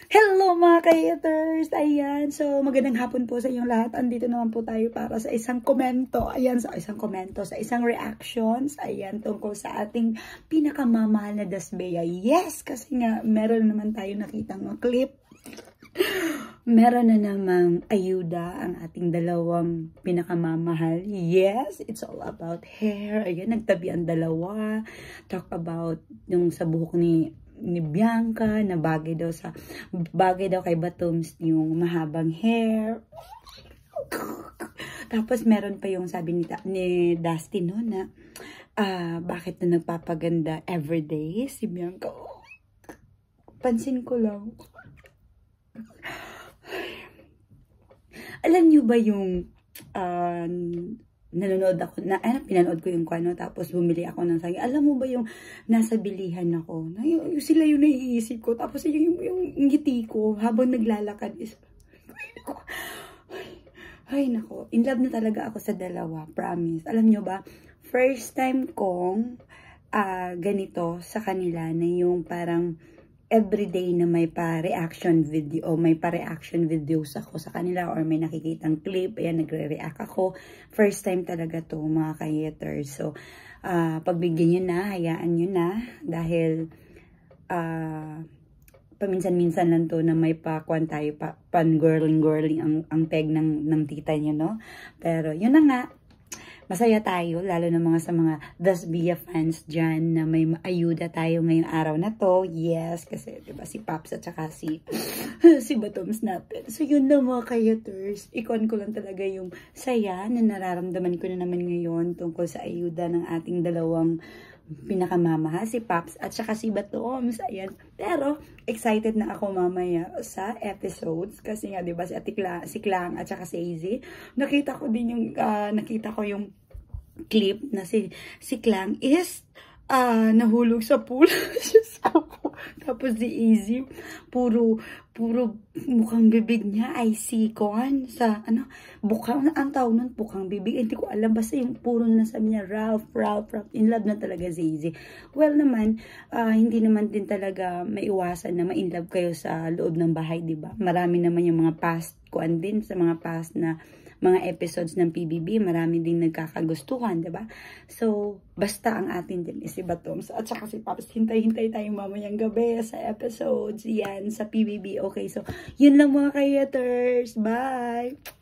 Hello mga ka-haters! Ayan, so magandang hapon po sa inyong lahat. Andito naman po tayo para sa isang komento. Ayan, sa isang reactions. Ayan, tungkol sa ating pinakamamahal na Dasbea. Yes! Kasi nga, meron naman tayo nakitang clip. Meron na namang ayuda ang ating dalawang pinakamamahal. Yes, it's all about hair. Ayan, nagtabi ang dalawa. Talk about yung sa buhok ni Bianca na bagay daw kay Batums yung mahabang hair. Tapos meron pa yung sabi ni Dustin no na bakit na nagpapaganda everyday si Bianca. Oh, pansin ko lang. Alam niyo ba yung pinanood ko yung kwano, tapos bumili ako ng saging. Alam mo ba yung nasa bilihan ako? Sila yung naiisip ko. Tapos yung ngiti ko habang naglalakad is, ay nako, in love na talaga ako sa dalawa, promise. Alam nyo ba, first time kong ganito sa kanila na yung parang everyday na may pa-reaction videos ako sa kanila or may nakikitang clip, ayan, nagre-react ako. First time talaga to mga ka-haters. So, pagbigyan nyo na, hayaan nyo na, dahil paminsan-minsan lang to na may pan girling ang peg ng tita nyo, no? Pero, yun na nga, masaya tayo, lalo na sa mga Dasbea fans dyan na may ayuda tayo ngayong araw na to. Yes, kasi diba si Pops at saka si Batums natin. So yun na mga ka-haters, ikon ko lang talaga yung saya na nararamdaman ko na naman ngayon tungkol sa ayuda ng ating dalawang pinakamamahal, si Pops at saka si Batums. Ayan. Pero excited na ako mamaya sa episodes kasi nga diba si Klang at saka si AZ. Nakita ko yung clip na si Klang is nahulog sa pool. Tapos si AZ puro mukhang bibig niya ay sikon sa bukang ang tawag nun, bukang bibig, hindi ko alam, basta yung puro na sabi niya Ralph, in love na talaga si AZ. Well naman, hindi naman din talaga maiwasan na ma-in-love kayo sa loob ng bahay, di ba? Marami naman yung mga past din sa mga past na mga episodes ng PBB, marami ding nagkakagustuhan, diba? So, basta ang atin din is si Batums at saka si Pops. Hintay-hintay tayong mamayang gabi sa episodes yan sa PBB. Okay, so, yun lang mga ka-haters. Bye!